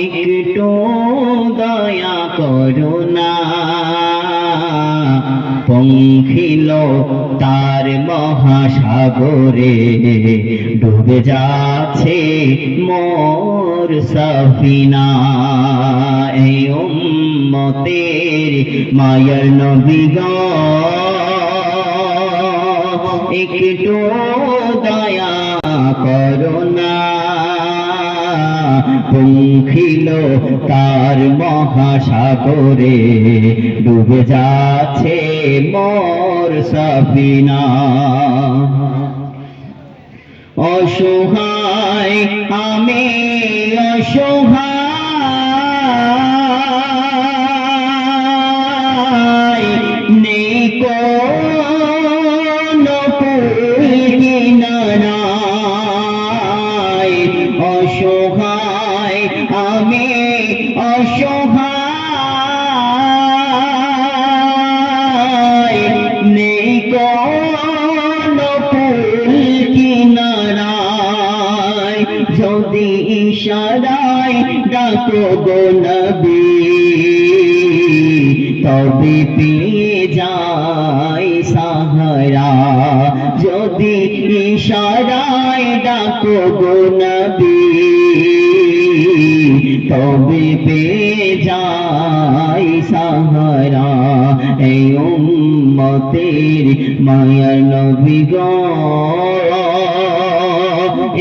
একটু দয়া করো না, পঙ্খিল তার মহাসাগরে ডুবে যাচ্ছে মোর সফিনা। এই উম্মতের মায়ার নবী গো, একটু দয়া করো না, পঙ্খিল তার মহাসাগরে ডুবে যাচ্ছে মোর সফিনা। অসহায় আমি অসহায়, নেই কোনো কিনারায়। অসহায় আমি অসহায়, নেই কোনো কিনারায়। যদি ইশারায় ডাকো গো নবী, তবে পেয়ে যাই সাহারা। যদি ইশারায় ডাকো গো নবী, তবে পেয়ে যাই সাহারা। এই উম্মতের মায়ার নবী গো,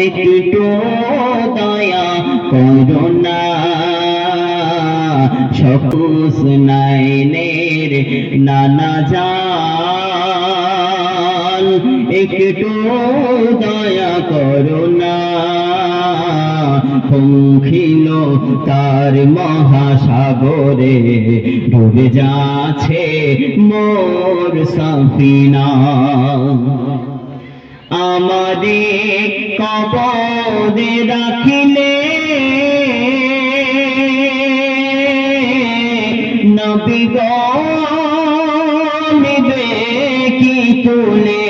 একটু দয়া করো না, সকুস নাইনের নানা জান। একটু দয়া করো না, পঙ্খিল তার মহাসাগরে ডুবে যাচ্ছে মোর সফিনা। আমাদের কবরে রাখিলে নবী গো নেবে কি তুলে।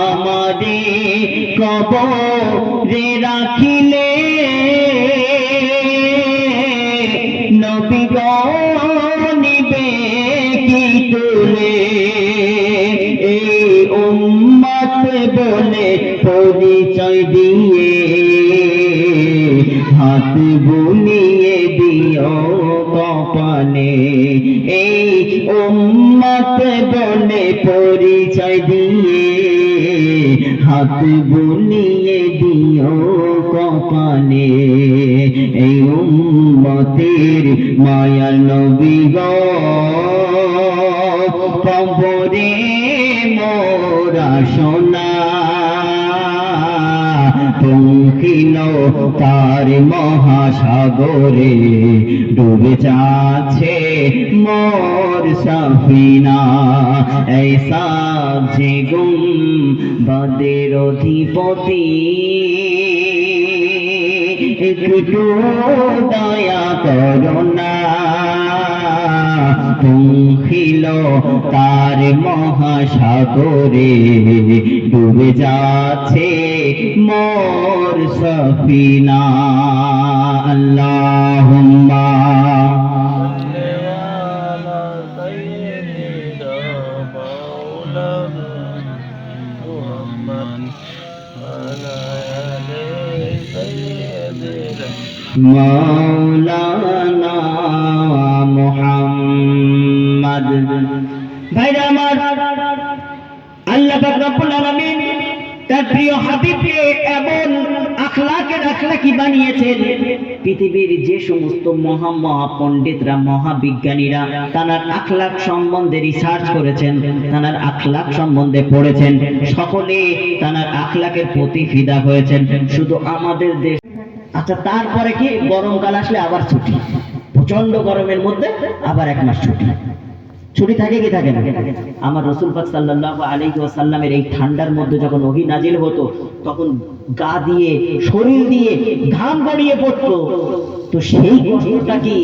আমাদের কবরে রাখিলে নবী গো নেবে কি তুলে। এই উম্মত বলে পরিচয় দিয়ে হাত বুলিয়ে দিও কপালে। এই উম্মত বলে পরিচয় দিয়ে হাত বুলিয়ে দিও কপালে। এই উম্মতের মায়ার নবী গো, কবরে মোরা সোনা, পঙ্খিল তার মহাসাগরে ডুবে যাচ্ছে মোর সফিনা। এই সাবজে গুম্বাদের অধিপতি, একটু দয়া করো না, পঙ্খিল তার মহাসাগরে ডুবে যাচ্ছে মোর সফিনা। আল্লাহুম্মা মাওলানা মুহাম্মদ। ভাইরা আমার, আল্লাহ পাক রব্বুল আলামিন তার প্রিয় হাবিবকে এমন আখলাকি বানিয়েছেন, পৃথিবীর যে সমস্ত মহা পণ্ডিতরা, মহাবিজ্ঞানীরা তার আখলাক সম্বন্ধে রিসার্চ করেছেন, তার আখলাক সম্বন্ধে পড়েছেন, সকলে তার আখলাকের প্রতি ফিদা হয়েছেন। শুধু আমাদের দেশ। আচ্ছা, তারপরে কি গরমকাল আসলে আবার ছুটি, প্রচন্ড গরমের মধ্যে আবার এক মাস ছুটি। ছুটি থাকে কি থাকে না? আমার রাসূল পাক সাল্লাল্লাহু আলাইহি ওয়াসাল্লামের এই ঠান্ডার মধ্যে যখন ওহী নাজিল হতো, তখন গা দিয়ে, শরীর দিয়ে ঘাম গড়িয়ে পড়তো। তো সেই কষ্টটা কি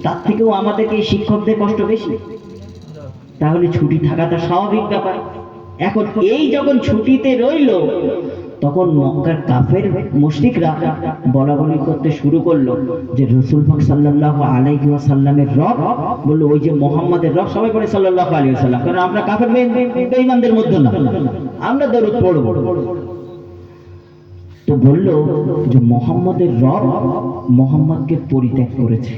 তার থেকেও আমাদেরকে শিক্ষকদের কষ্ট বেশি? তাহলে ছুটি থাকাটা স্বাভাবিক ব্যাপার। এখন এই যখন ছুটিতে রইল, তখন মক্কার কাফের মুশরিকরা বলা বলি করতে শুরু করলো যে রাসূল পাক সাল্লাল্লাহু আলাইহি ওয়াসাল্লামের রব, বললো ওই যে মুহাম্মাদের রব, সবাই বলে সাল্লাল্লাহু আলাইহি ওয়াসাল্লাম, কারণ আমরা কাফের বেঈমানদের মধ্যে না, আমরা দরুদ পড়ব। তো বলল যে মুহাম্মাদের রব মুহাম্মাদকে পরিত্যাগ করেছে,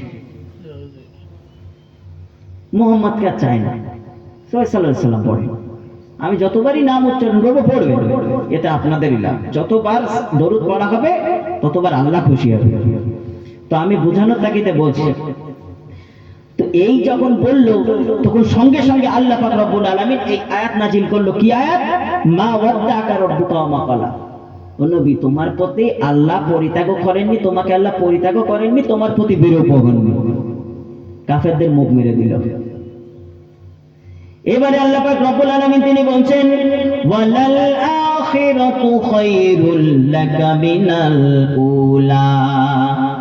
মুহাম্মাদকে আর চায় না। সাল্লাল্লাহু আলাইহি ওয়াসাল্লাম পড়ে, আমি যতবারই নাম উচ্চারণ করবো পড়বে, এটা আপনাদেরই লাভ, যতবার দরুদ পড়া হবে ততবার আল্লাহ খুশি হবে। তো আমি বোঝানোর তাগিদে বলছি। তো এই যখন বললো তখন সঙ্গে সঙ্গে আল্লাহ পাক রব্বুল আলামিন এই আয়াত নাজিল করলো। কি আয়াত? মা ওয়াদ্দাকা রাব্বুকা ওয়া মা ক্বালা। ও নবী, তোমার প্রতি আল্লাহ পরিত্যাগ করেননি, তোমাকে আল্লাহ পরিত্যাগ করেননি, তোমার প্রতি বিরূপ হননি। কাফেরদের মুখ মেরে দিল। এবারে আল্লাহ পাক রব্বুল আলামিন তিনি বলছেন ওয়ালাল আখিরাতু খায়রুল লাকা মিনাল উলা।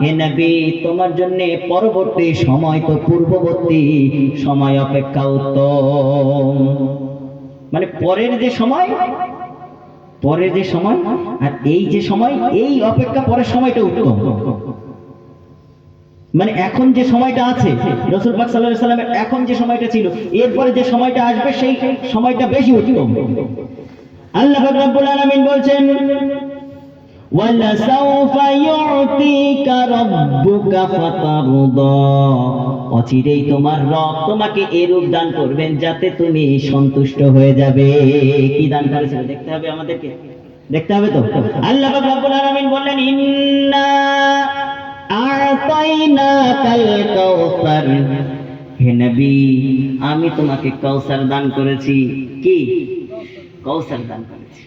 হে নবী, তোমার জন্য পরবর্তী সময় তো পূর্ববর্তী সময় অপেক্ষা উত্তম। মানে পরের যে সময় আর এই যে সময়, এই অপেক্ষা পরের সময়টা উত্তম। মানে এখন যে সময়টা আছে রাসূল পাক সাল্লাল্লাহু আলাইহি ওয়াসাল্লামের, এখন যে সময়টা ছিল, এরপরে যে সময়টা আসবে সেই সময়টা বেশি উত্তম। আল্লাহ পাক রব্বুল আলামিন বলছেন ওয়ালা সাউফা ইউতিকা রাব্বুকা ফাতারদা। অচিরেই তোমার রব তোমাকে এরূপ দান করবেন যাতে তুমি সন্তুষ্ট হয়ে যাবে। কি দান করেছিল দেখতে হবে, আমাদেরকে দেখতে হবে। তো আল্লাহ পাক রব্বুল আলামিন বললেন ইন্না আ'তাইনাকাল কাউসার। হে নবী, আমি তোমাকে কাউসার দান করেছি। কি? কাউসার দান করেছি।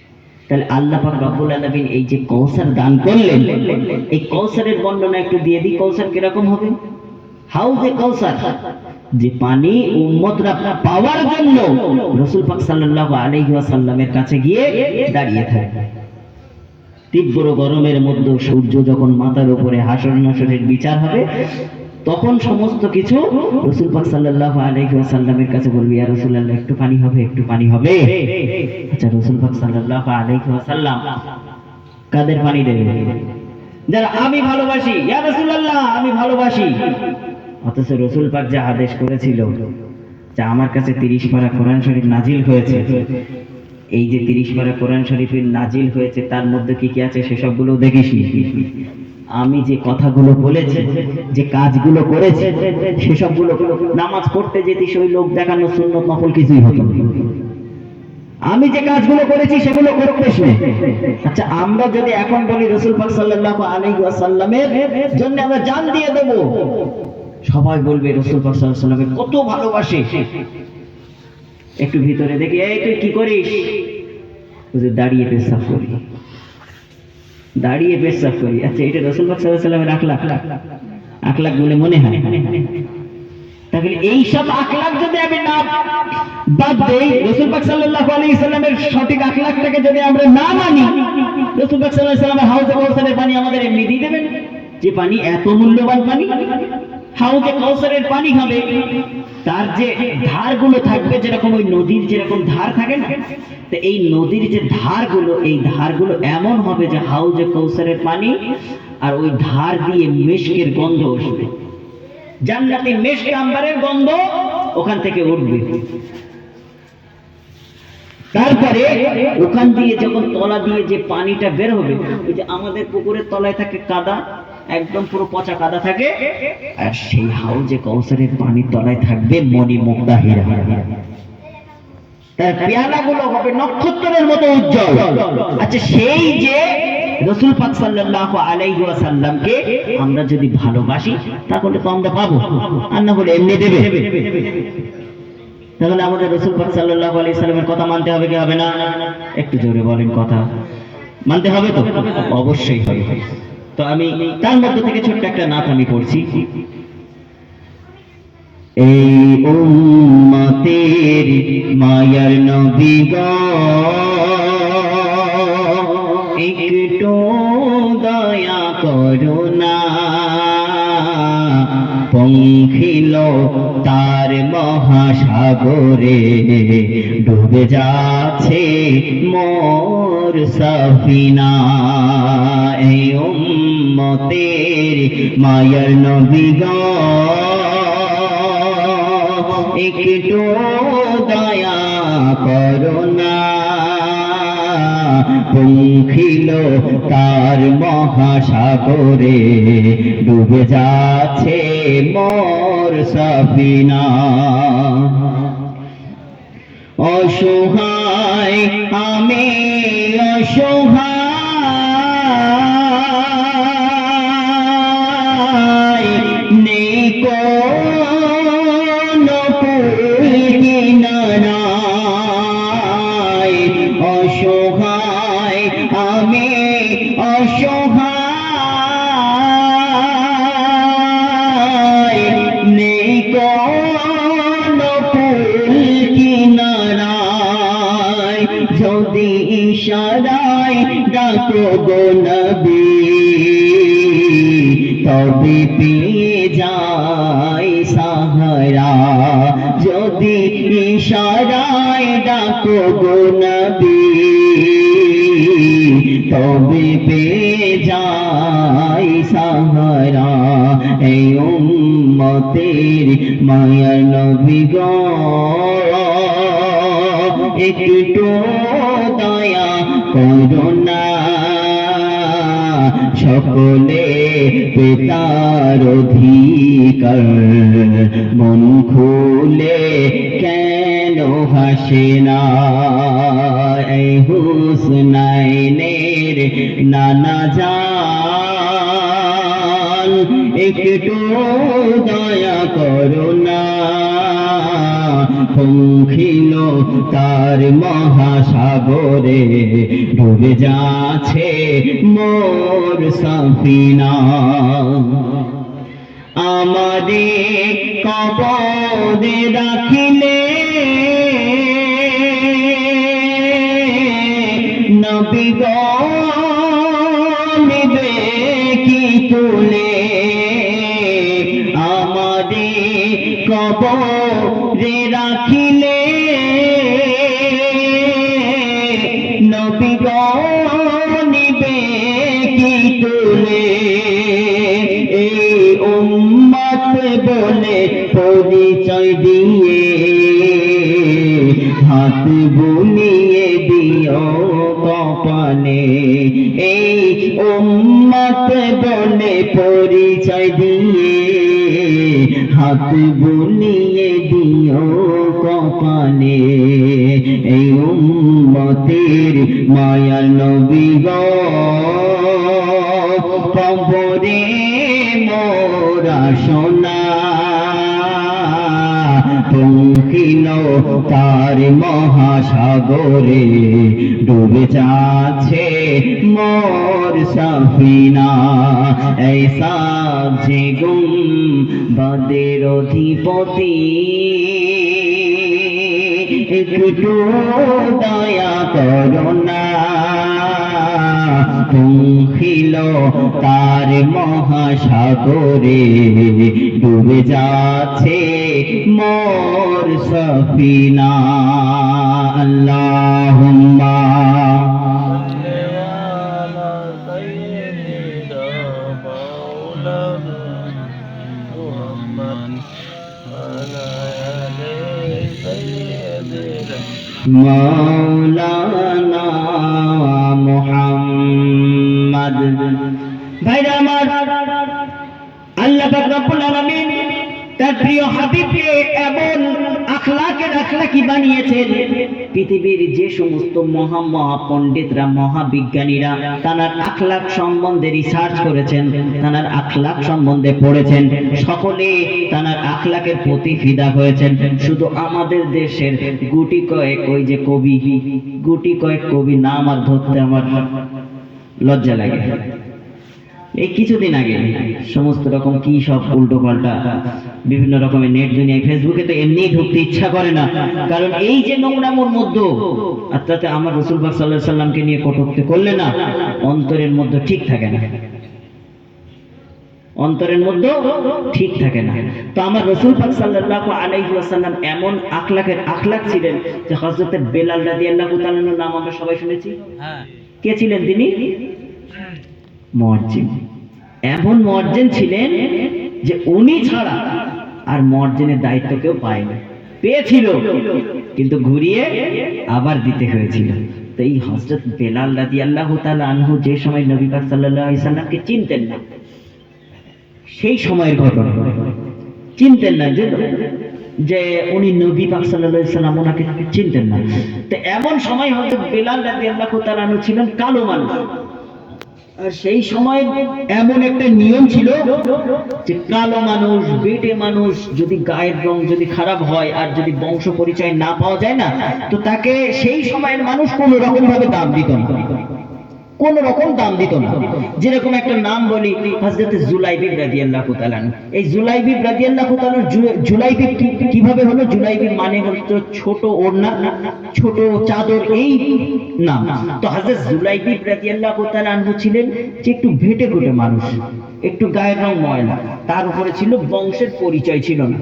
তাহলে আল্লাহ পাক রব্বুল আলামিন এই যে কাউসার দান করলেন, এই কাউসারের বর্ণনা একটু দিয়ে দিই। কাউসার কিরকম হবে? হাউজে কাউসার, যে পানি উম্মতরা পাওয়ার জন্য রাসূল পাক সাল্লাল্লাহু আলাইহি ওয়াসাল্লামের কাছে গিয়ে দাঁড়িয়ে থাকে। তীব্র গরমের মধ্যে সূর্য যখন মাথার উপরে হাসর নাসরের বিচার হবে, তখন সমস্ত কিছু রাসূল পাক সাল্লাল্লাহু আলাইহি ওয়াসাল্লামের কাছে বলবে, ইয়া রাসূলুল্লাহ একটু পানি হবে, একটু পানি হবে। আচ্ছা, রাসূল পাক সাল্লাল্লাহু আলাইহি ওয়াসাল্লাম কাদের পানি দেবে? যারা আমি ভালোবাসি, ইয়া রাসূলুল্লাহ আমি ভালোবাসি। অথচ রাসূল পাক যে আদেশ করেছিল যে আমার কাছে 30 পারা কোরআন শরীফ নাজিল হয়েছে, এই যে 30 পারা কোরআন শরীফের নাজিল হয়েছে তার মধ্যে কি কি আছে সেসবগুলো দেখিসনি। আমি যে কথাগুলো বলেছি, যে কাজগুলো করেছি, সেসবগুলো নামাজ পড়তে যেতে সেই লোক দেখানো সুন্নত নফল কিছুই হতো না। আমি যে কাজগুলো করেছি সেগুলো করতেছ না। আচ্ছা, আমরা যদি এখন বলি রাসূল পাক সাল্লাল্লাহু আলাইহি ওয়াসাল্লামের জন্য আমরা জান দিয়ে দেব, সবাই বলবে রাসূল পাক সাল্লাল্লাহু আলাইহি ওয়াসাল্লামকে কত ভালোবাসে। একটু ভিতরে দেখি, এই তুই কি করিস? বুঝে দাঁড়িয়ে পেশাব করি, দাঁড়িয়ে পেশাব করি। আচ্ছা, এটা রাসূল পাক সাল্লাল্লাহু আলাইহি ওয়াসাল্লামের আখলাক বলে মনে হয়? তাহলে এই সব আখলাক যদি আমি না বাদ দেই, রাসূল পাক সাল্লাল্লাহু আলাইহি ওয়াসাল্লামের সঠিক আখলাকটাকে যদি আমরা না মানি, রাসূল পাক সাল্লাল্লাহু আলাইহি ওয়াসাল্লামের হাউজে কাউসারের পানি আমাদের এমনি দিয়ে দেবেন? যে পানি এত মূল্যবান পানি, হাউজে কাউসারের পানি খাবে, তার যে ধারগুলো থাকবে, যেরকম ওই নদীর যেরকম ধার থাকে না, তো এই নদীর যে ধারগুলো, এই ধারগুলো এমন হবে যে হাউজে কাউসারের পানি আর ওই ধার দিয়ে মিশকের গন্ধ আসবে, জান্নাতি মিশক আম্বারের গন্ধ ওখান থেকে উঠবে। তারপরে ওখান দিয়ে যখন তলা দিয়ে যে পানিটা বের হবে, ওই যে আমাদের পুকুরের তলায় থাকে কাদা, একদম পুরো পচা কাদা থাকে, আর সেই হাউজে কাউসারের পানির তলায় থাকবে মণি মুক্তা হীরা। তার পেয়ালাগুলো হবে নক্ষত্রের মতো উজ্জ্বল। আচ্ছা, সেই যে রাসূল পাক সাল্লাল্লাহু আলাইহি ওয়াসাল্লামকে আমরা যদি ভালোবাসি তাহলে তো আমরা পাবো, আর না হলে এমনি দেবে। তাহলে আমাদের রাসূল পাক সাল্লাল্লাহু আলাইহি ওয়াসাল্লামের কথা মানতে হবে কি হবে না? একটু জোরে বলেন, কথা মানতে হবে তো? অবশ্যই হবে। তো আমি তার মধ্যে থেকে ছোট্ট একটা নাত আমি পড়ছি। এই উম্মতের মায়ার নবী গো, একটু দয়া করো না, পঙ্খিল তার মহাসাগরে ডুবে যাচ্ছে মোর সফিনা। এই উম্মতের মায়ার নবী গো একটু দয়া করো না। পঙ্খিল তার মহাসাগরে ডুবে যাচ্ছে মোর সফিনা। অসহায় আমি অসহায়, নেই কোনো কিনারায়। অসহায় আমি অসহায়, নেই কোনো কিনারায়। যদি ইশারায় ডাকো গো নবী, তবে পেয়ে যাই সাহারা। যদি ইশারায় ডাকো গো নবী, তবে পেয়ে যাই সাহারা। এই উম্মতের মায়ার নবী গো একটু দয়া করো না। সকলে পিতার অধিকার, মন খুলে কেন হাসে না। এই হুসনাইনের নানা জান একটু দয়া করো না। পঙ্খিল তার মহাসাগরে ডুবে যাচ্ছে মোর সফিনা। আমাদের কবরে রাখিলে নবী গো নিবে কি তুলে। আমাদের কবরে রাখিলে নবী গো নিবে কি তুলে। এই উম্মত বলে পরিচয় দিয়ে হাত বুলিয়ে দিও কপালে। এই উম্মত বলে পরিচয় দিয়ে হাত বুলিয়ে দিও কপালে। এই উম্মতের মায়ার নবী গো কবরে মোরা সোনা। পঙ্খিল তার মহাসাগরে ডুবে যাচ্ছে মোর সফিনা। এই সাবজে গুম্বাদের অধিপতি একটু দয়া করো না। পঙ্খিল তার মহাসাগরে ডুবে যাচ্ছে মোর সফিনা। আল্লাহুম্মা মাওলানা মুহাম্মদ। ভাইরা আমার, আল্লাহ পাক রব্বুল আলামিন তার প্রিয় হাবিবকে এমন আখলাকি বানিয়েছেন, পৃথিবীর যে সমস্ত মহা পণ্ডিতরা, মহাবিজ্ঞানীরা তানার আখলাক সম্বন্ধে রিসার্চ করেছেন, তানার আখলাক সম্বন্ধে পড়েছেন, সকলে তানার আখলাকের প্রতি ফিদা হয়েছেন। শুধু আমাদের দেশের গুটি কয়েক কবি নাম আর ধরতে আমার লজ্জা লাগে। এই কিছুদিন আগে সমস্ত রকম কি সব উল্টো পাল্টা বিভিন্ন রকমের নেট দুনিয়ায়, ফেসবুকে তো এমনি ঢুকতে ইচ্ছা করে না, কারণ এই যে নোংরামোর মধ্যে আর তাতে আমার রাসূল পাক সাল্লাল্লাহু আলাইহি সাল্লামকে নিয়ে কটূক্তি করলে না অন্তরের মধ্যে ঠিক থাকে না, অন্তরের মধ্যে ঠিক থাকে না। তো আমার রাসূল পাক সাল্লাল্লাহু আলাইহি ওয়াসাল্লাম এমন আখলাক ছিলেন যে হযরত বেলাল রাদিয়াল্লাহু তাআলার নাম আমরা সবাই শুনেছি। কে ছিলেন তিনি? মুয়াজ্জিন। এমন মুয়াজ্জিন ছিলেন যে উনি ছাড়া আর মুয়াজ্জিনের দায়িত্ব কেউ পায়নি, পেয়েছিল কিন্তু ঘুরিয়ে আবার দিতে হয়েছিল। তো এই হযরত বেলাল রাদিয়াল্লাহু তাআলা আনহু যে সময় নবী পাক সাল্লাল্লাহু আলাইহি সাল্লামকে চিনতেন না, সেই সময়ের ঘটনা, চিনতেন না যে উনি নবী পাক সাল্লাল্লাহু আলাইহি সাল্লাম, ওনাকে চিনতেন না। তো এমন সময় হযরত বেলাল রাদিয়াল্লাহু তাআলা আনহু ছিলেন কালো মানুষ। আর সেই সময় এমন একটা নিয়ম ছিল যে কালো মানুষ, বেটে মানুষ যদি গায়ের রং যদি খারাপ হয় আর যদি বংশ পরিচয় না পাওয়া যায় না, তো তাকে সেই সময়ের মানুষ কোনো রকম ভাবে দাম দিত না, কোন রকম দাম দিত না। যেরকম একটা নাম বলি, হযরত জুলাইবিব রাদিয়াল্লাহু তাআলা। এই জুলাইবিব রাদিয়াল্লাহু তাআলা, জুলাইবিব কিভাবে হলো? জুলাইবিব মানে হচ্ছে ছোট ওড়না, ছোট চাদর, এই নাম। তো হযরত জুলাইবিব রাদিয়াল্লাহু তাআলা আনহু ছিলেন যে একটু ভেটে ঘুটে মানুষ, একটু গায়ের রং ময়লা, তার উপরে ছিল বংশের পরিচয় ছিল না।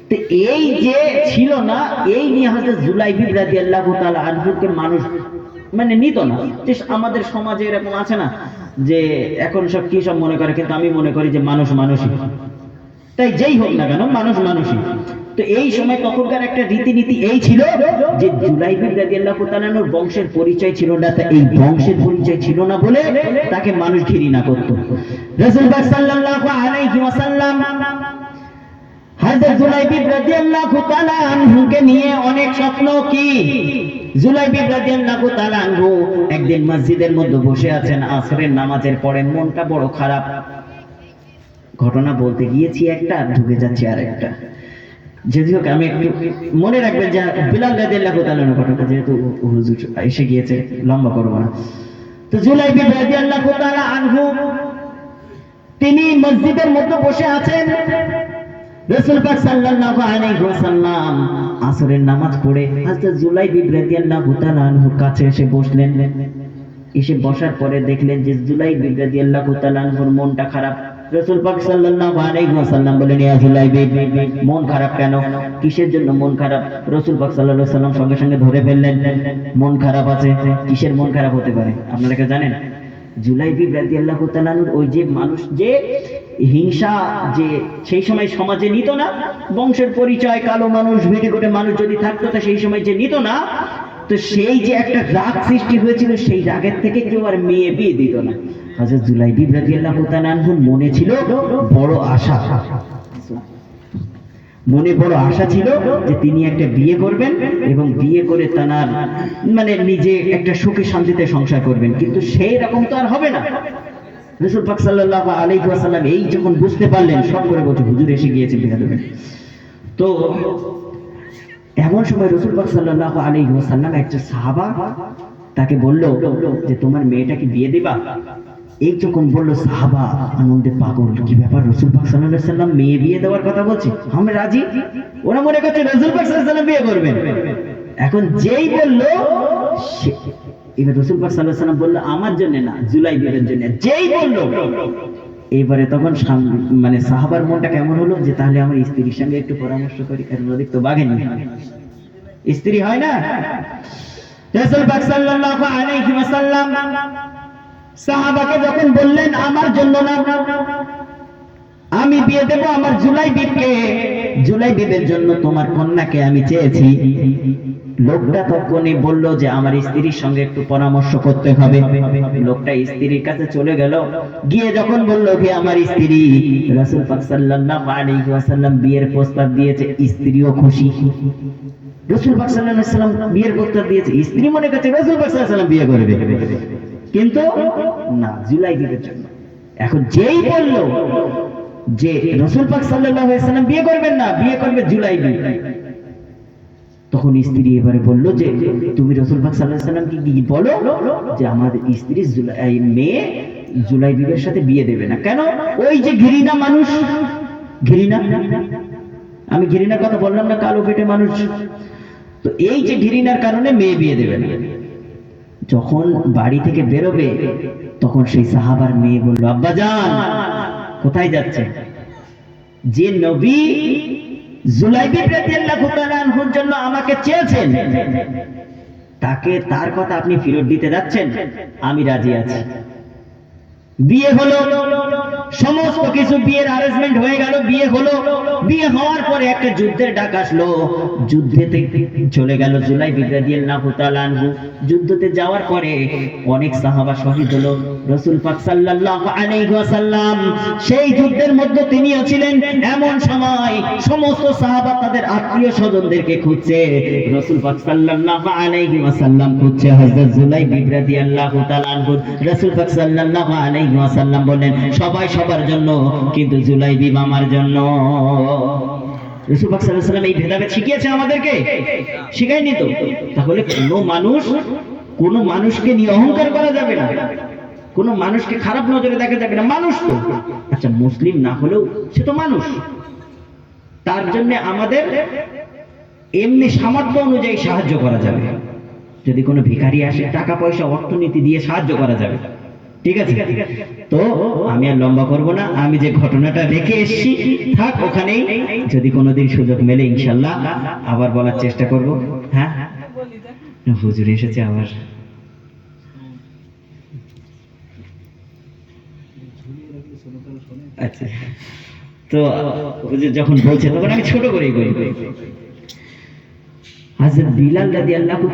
তো এই যে ছিল না, এই নিয়ে হযরত জুলাইবিব রাদিয়াল্লাহু তাআলা আনহুকে মানুষ মানে নিত না। যে আমাদের সমাজে এরকম আছে না যে এখন সব কি সব মনে করে, কিন্তু আমি মনে করি যে মানুষ মানুষই, তাই যেই হোক না কেন মানুষ মানুষই। তো এই সময় তখনকার একটা রীতিনীতি এই ছিল যে জুলাইবিব রাদিয়াল্লাহু তাআলার বংশের পরিচয় ছিল না, তা এই বংশের পরিচয় ছিল না বলে তাকে মানুষ ঘৃণা করত। রাসূল পাক সাল্লাল্লাহু আলাইহি ওয়াসাল্লাম হযরত জুলাইবিব রাদিয়াল্লাহু তাআলা আনহুকে নিয়ে অনেক স্বপ্ন। কি? জুলাইবিব রাদিয়াল্লাহু তাআলা আনহু একদিন মসজিদের মধ্যে বসে আছেন, আসরের নামাজের পরে, মনটা বড় খারাপ। ঘটনা বলতে গিয়েছি একটা, ঢুকে যাচ্ছে আরেকটা। যদিও আমি একটু মনে রাখবেন যে বিলাল রাদিয়াল্লাহু তাআলার ঘটনা, যেহেতু হুজুর এসে গিয়েছে, লম্বা করব না। তো জুলাইবিব রাদিয়াল্লাহু তাআলা আনহু তিনি মসজিদের মধ্যে বসে আছেন। রাসূল পাক সাল্লাল্লাহু আলাইহি ওয়াসাল্লাম আসরের নামাজ পড়ে হযরত জুলাইবিব রাদিয়াল্লাহু তাআলা আনহুর কাছে এসে বসলেন। এসে বসার পরে দেখলেন যে জুলাইবিব রাদিয়াল্লাহু তাআলা আনহুর মনটা খারাপ। রাসূল পাক সাল্লাল্লাহু আলাইহি ওয়াসাল্লাম বলেন, ইয়া জুলাইবিব, মন খারাপ কেন? কিসের জন্য মন খারাপ? রাসূল পাক সাল্লাল্লাহু আলাইহি ওয়াসাল্লাম সঙ্গে সঙ্গে ধরে ফেললেন, মন খারাপ আছে। কিসের মন খারাপ হতে পারে? আপনারা কি জানেন? জুলাইবিব রাদিয়াল্লাহু তাআলা ওই যে মানুষ যে হিংসা যে সেই সময় সমাজে নিত না, বংশের পরিচয়, কালো মানুষ, ভেটে ঘটে মানুষ যদি থাকতো তা সেই সময় যে নিত না, তো সেই যে একটা রাগ সৃষ্টি হয়েছিল, সেই রাগের থেকে কেউ আর মেয়ে বিয়ে দিত না। হযরত জুলাইবিব রাদিয়াল্লাহু তাআলা আনহুর মনে ছিল বড় আশা, মনে বড় আশা ছিল যে তিনি একটা বিয়ে করবেন এবং বিয়ে করে তার মানে নিজে একটা সুখে শান্তিতে সংসার করবেন, কিন্তু সেই রকম তো আর হবে না। রাসূল পাক সাল্লাল্লাহু আলাইহি ওয়াসাল্লাম এই যখন বুঝতে পারলেন, সব করে বলছে হুজুর এসে গিয়েছে বিয়ে দেবেন। তো এমন সময় রাসূল পাক সাল্লাল্লাহু আলাইহি ওয়াসাল্লাম একটা সাহাবা তাকে বলল যে তোমার মেয়েটাকে বিয়ে দিবা? এই যখন বলল, সাহাবা আনন্দে পাগল, কি ব্যাপার, রাসূল পাক সাল্লাল্লাহু আলাইহি ওয়াসাল্লাম মেয়ে বিয়ে দেওয়ার কথা বলছে, আমরা রাজি। ওরা মনে করছে রাসূল পাক সাল্লাল্লাহু আলাইহি ওয়াসাল্লাম বিয়ে করবেন। এখন যেই বলল, এবার রাসূল পাক সাল্লাল্লাহু আলাইহি ওয়াসাল্লাম বলল আমার জন্য না, জুলাইবিবের জন্য। যেই বলল, এবারে তখন মানে সাহাবার মনটা কেমন হলো যে তাহলে আমার স্ত্রীর সঙ্গে একটু পরামর্শ করি, কারণ ওদিক তো বাঘেনি, স্ত্রী হয় না। রাসূল পাক সাল্লাল্লাহু আলাইহি ওয়াসাল্লাম সাহাবাকে যখন বললেন আমার জন্য না, আমি বিয়ে দেব আমার জুলাইবিবকে, জুলাইবিবের জন্য তোমার কন্যাকে আমি চেয়েছি। লোকটা তখনই বলল যে আমার স্ত্রীর সঙ্গে একটু পরামর্শ করতে হবে। লোকটা স্ত্রীর কাছে চলে গেল, গিয়ে যখন বলল যে আমার স্ত্রী, রাসূল পাক সাল্লাল্লাহু আলাইহি ওয়াসাল্লাম বিয়ের প্রস্তাব দিয়েছে, স্ত্রীও খুশি। রাসূল পাক সাল্লাল্লাহু আলাইহি ওয়াসাল্লাম বিয়ের প্রস্তাব দিয়েছে, স্ত্রী মনে করছে রাসূল পাক সাল্লাল্লাহু আলাইহি ওয়াসাল্লাম বিয়ে করবে, কিন্তু না, জুলাইবিবের জন্য। এখন যেই বলল যে রাসূল পাক সাল্লাল্লাহু আলাইহি ওয়াসাল্লাম বিয়ে করবেন না, বিয়ে করবে জুলাইবিব, তখন স্ত্রী এবারে বলল যে তুমি রাসূল পাক সাল্লাল্লাহু আলাইহি ওয়াসাল্লামকে কি বলো যে আমার স্ত্রী মেয়ে জুলাইবিবের সাথে বিয়ে দেবে না। কেন? ওই যে ঘৃণা মানুষ, ঘৃণা, আমি ঘৃণার কথা বললাম না, কালো পেটে মানুষ, তো এই যে ঘৃণার কারণে মেয়ে বিয়ে দেবে না। যখন বাড়ি থেকে বেরোবে তখন সেই সাহাবার মেয়ে বলল, আব্বাজান, কোথায় যাচ্ছেন? যে নবী জুলাইবিব রাদিয়াল্লাহু তাআলা আনহুর জন্য আমাকে চেয়েছেন, তাকে তার কথা আপনি ফেরত দিতে যাচ্ছেন? আমি রাজি আছি। বিয়ে হলো, সমস্ত কিছু বিয়ের অ্যারেঞ্জমেন্ট হয়ে গেল, বিয়ে হলো। বিয়ে হওয়ার পরে একটা যুদ্ধের ডাক আসলো, যুদ্ধেতে চলে গেল জুলাইবিব রাদিয়াল্লাহু তাআলা আনহু। যুদ্ধতে যাওয়ার পরে অনেক সাহাবা শহীদ হলো। রাসূল পাক সাল্লাল্লাহু আলাইহি ওয়াসাল্লাম সেই যুদ্ধের মধ্যে তিনিও ছিলেন। এমন সময় সমস্ত সাহাবা তাদের আত্মীয় স্বজনদেরকে খুঁজছে। রাসূল পাক সাল্লাল্লাহু আলাইহি ওয়াসাল্লাম খুঁজছে হযরত জুলাইবিব রাদিয়াল্লাহু তাআলা আনহু। রাসূল পাক সাল্লাল্লাহু আলাইহি ওয়াসাল্লাম বলেন, সবাই সবার জন্য, কিন্তু জুলাইবিব আমার জন্য। রাসূল পাক সাল্লাল্লাহু আলাইহি ওয়াসাল্লাম এই ভেদাভেদ শিখিয়েছে আমাদেরকে? শিখায়নি তো। তাহলে কোনো মানুষকে নিয়ে অহংকার করা যাবে না, কোনো মানুষকে খারাপ নজরে দেখা যাবে না। মানুষ তো, আচ্ছা মুসলিম না হলেও সে তো মানুষ। তার জন্য আমাদের এমনি সামর্থ্য অনুযায়ী সাহায্য করা যাবে। যদি কোনো ভিখারি আসে, টাকা পয়সা অর্থনীতি দিয়ে সাহায্য করা যাবে। ঠিক আছে? তো আমি আর লম্বা করব না, আমি যে ঘটনাটা রেখে এসেছি থাক ওখানেই। যদি কোনোদিন সুযোগ মেলে ইনশাআল্লাহ আবার বলার চেষ্টা করব। হ্যাঁ, হুজুর এসেছে আবার। আচ্ছা, তো হুজুর যখন বলছে তখন আমি ছোট করেই বলি। হযরত বিলাল রাদিয়াল্লাহু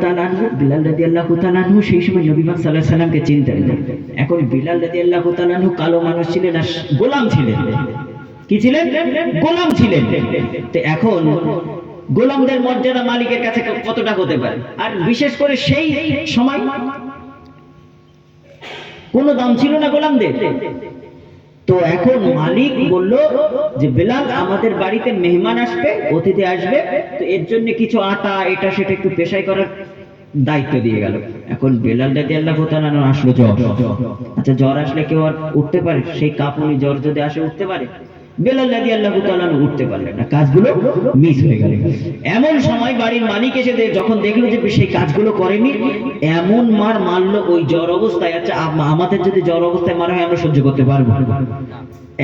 তাআলা আনহু সেই সময় নবী পাক সাল্লাল্লাহু আলাইহি ওয়াসাল্লামকে চিনতেন না। এখন বিলাল রাদিয়াল্লাহু তাআলা আনহু কালো মানুষ ছিলেন আর গোলাম ছিলেন। কি ছিলেন? গোলাম ছিলেন। তো এখন গোলামদের মর্যাদা মালিকের কাছে কতটা হতে পারে? আর বিশেষ করে সেই সময় কোনো দাম ছিল না গোলামদের। তো এখন মালিক বলল যে বিলাল, আমাদের বাড়িতে মেহমান আসবে, অতিথি আসবে, তো এর জন্য কিছু আটা এটা সেটা একটু পেশাই করার দায়িত্ব দিয়ে গেল। এখন বিলাল রাদিয়াল্লাহু তাআলা আসলো জ্বর। আচ্ছা, জ্বর আসলে কেউ আর উঠতে পারে? সেই কাঁপুনি জ্বর যদি আসে উঠতে পারে? বিলাল রাদিয়াল্লাহু তাআলা উঠতে পারলেন না, কাজগুলো মিস হয়ে গেল। এমন সময় বাড়ির মালিক এসে যখন দেখলো যে সেই কাজগুলো করেনি, এমন মার মারলো ওই জ্বর অবস্থায়। আচ্ছা, আমাদের যদি জ্বর অবস্থায় মারা হয় আমরা সহ্য করতে পারবো?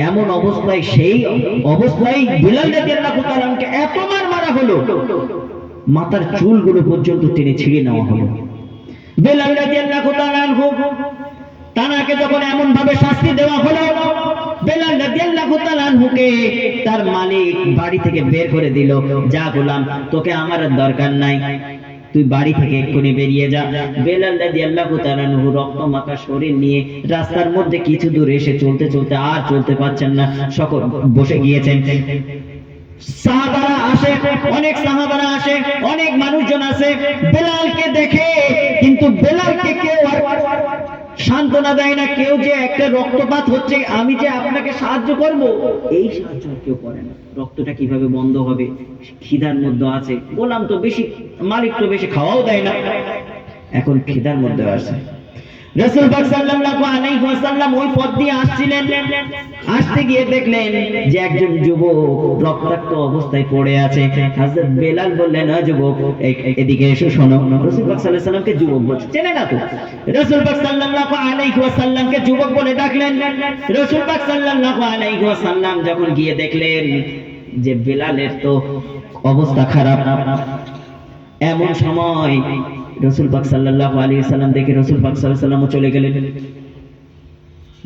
এমন অবস্থায়, সেই অবস্থায় বিলাল রাদিয়াল্লাহু তাআলাকে এত মারা হলো, মাথার চুলগুলো পর্যন্ত টেনে ছিঁড়ে নেওয়া হলো। বিলাল রাদিয়াল্লাহু তাআলা তানাকে যখন এমন ভাবে শাস্তি দেওয়া হলো, বিলাল রাদিয়াল্লাহু তাআলা আনহুকে তার মালিক বাড়ি থেকে বের করে দিল। যা গোলাম, তোকে আমার দরকার নাই, তুই বাড়ি থেকে এক্ষুনি বেরিয়ে যা। বিলাল রাদিয়াল্লাহু তাআলা আনহু রক্ত মাখা শরীর নিয়ে রাস্তার মধ্যে কিছু দূর এসে চলতে চলতে আর চলতে পারছেন না, সকল বসে গিয়েছেন। সাহাবারা আসে, অনেক সাহাবারা আসে, অনেক মানুষজন আসে বেলালকে দেখে, কিন্তু বেলালকে কেউ সান্ত্বনা দেয় না। কেউ যে একটা রক্তপাত হচ্ছে, আমি যে আপনাকে সাহায্য করব, এই সাহায্য কেউ করে না। রক্তটা কিভাবে বন্ধ হবে? খিদার মধ্যে আছে, গোলাম তো বেশি, মালিক তো বেশি খাওয়াও দেয় না, এখন খিদার মধ্যে আছে। রাসূল পাক সাল্লাল্লাহু আলাইহি ওয়াসাল্লাম ওই পথ দিয়ে আসছিলেন। আসতে গিয়ে দেখলেন যে একজন যুবক রক্তাক্ত অবস্থায় পড়ে আছে। হযরত বেলাল বললেন, "ও যুবক, এদিকে এসো, শোনো।" রাসূল পাক সাল্লাল্লাহু আলাইহি ওয়াসাল্লামকে যুবক বলছে, চেনে না তো। রাসূল পাক সাল্লাল্লাহু আলাইহি ওয়াসাল্লামকে যুবক বলে ডাকলেন। রাসূল পাক সাল্লাল্লাহু আলাইহি ওয়াসাল্লাম যখন গিয়ে দেখলেন যে বেলালের তো অবস্থা খারাপ, এমন সময় রাসূল পাক সাল্লাল্লাহু আলাইহি ওয়াসাল্লাম দেখে রাসূল পাক সাল্লাল্লাহু আলাইহি ওয়াসাল্লাম চলে গেলেন।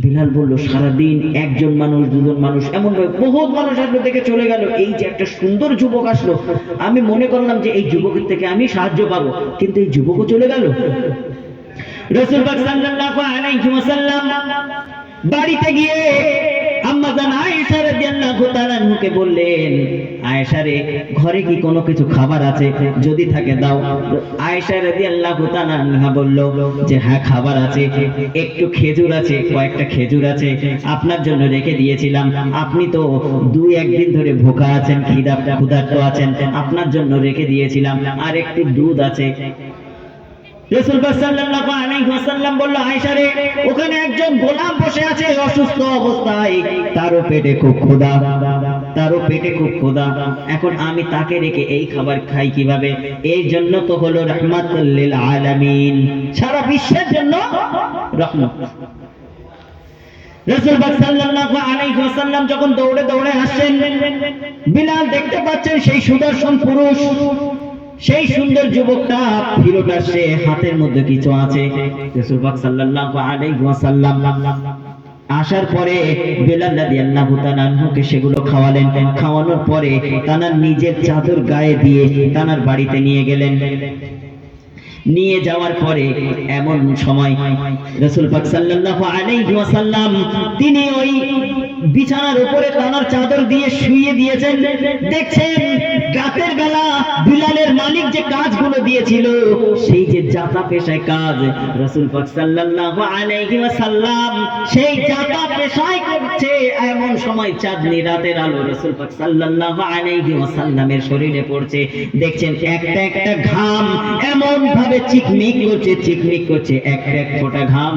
বিলাল বলল, সারাদিন একজন মানুষ, দুজন মানুষ, এমন বহুত মানুষ আসলো, দেখে চলে গেল। এই যে একটা সুন্দর যুবক আসলো, আমি মনে করলাম যে এই যুবকের থেকে আমি সাহায্য পাবো, কিন্তু এই যুবকও চলে গেল। রাসূল পাক সাল্লাল্লাহু আলাইহি ওয়াসাল্লাম বাড়িতে গিয়ে আম্মা জান আয়েশা রাদিয়াল্লাহু তাআলা আনহাকে বললেন, আয়েশা রে, ঘরে কি কোনো কিছু খাবার আছে? যদি থাকে দাও। আয়েশা রাদিয়াল্লাহু তাআলা আনহা বলল যে হ্যাঁ, খাবার আছে, একটু খেজুর আছে, কয়েকটা খেজুর আছে, আপনার জন্য রেখে দিয়েছিলাম। আপনি তো 2-1 দিন ধরে ভোকা আছেন, ক্ষুধার্ত আছেন, আপনার জন্য রেখে দিয়েছিলাম। আর একটু দুধ আছে। রাসূল সাল্লাল্লাহু আলাইহি ওয়াসাল্লাম বলল, আয়েশা রে, ওখানে একজন গোলাম বসে আছে অসুস্থ অবস্থায়, তারও পেটে খুব ক্ষুধা, এখন আমি তাকে রেখে এই খাবার খাই কিভাবে? এই জন্য তো হলো রাহমাতুল লিল আলামিন, সারা বিশ্বের জন্য রহমত। রাসূল পাক সাল্লাল্লাহু আলাইহি ওয়াসাল্লাম যখন দৌড়ে দৌড়ে আসছেন, বিলাল দেখতে পাচ্ছেন সেই সুদর্শন পুরুষ, সেই সুন্দর যুবকটা ফিরত আসছে, হাতের মধ্যে কিছু আছে। রাসূল পাক সাল্লাল্লাহু আলাইহি ওয়াসাল্লাম আসার পরে বিলাল রাদিয়াল্লাহু তাআলা আনহুকে সেগুলো খাওয়ালেন। খাওয়ানোর পরে তানার নিজের চাদর গায়ে দিয়ে তানার বাড়িতে নিয়ে গেলেন। নিয়ে যাওয়ার পরে এমন সময় রাসূল পাক সাল্লাল্লাহু আলাইহি ওয়াসাল্লাম তিনি ওই বিছানার উপরে তানার চাদর দিয়ে শুইয়ে দিয়েছেন। দেখছেন রাতের বেলা বিলালের মালিক যে কাজগুলো দিয়েছিল, সেই যে জাতা পেশায় কাজ, রাসূল পাক সাল্লাল্লাহু আলাইহি ওয়াসাল্লাম সেই জাতা পেশায় করছে। এমন সময় চাঁদনি রাতের আলো রাসূল পাক সাল্লাল্লাহু আলাইহি ওয়াসাল্লামের শরীরে পড়ছে। দেখছেন একটা একটা ঘাম এমন ভাবে চিকমিক করছে, চিকমিক করছে, একটা এক ফোঁটা ঘাম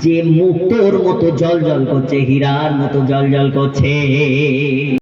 যে মুক্তোর মতো জল জল করছে, হীরার মতো জল জল করছে।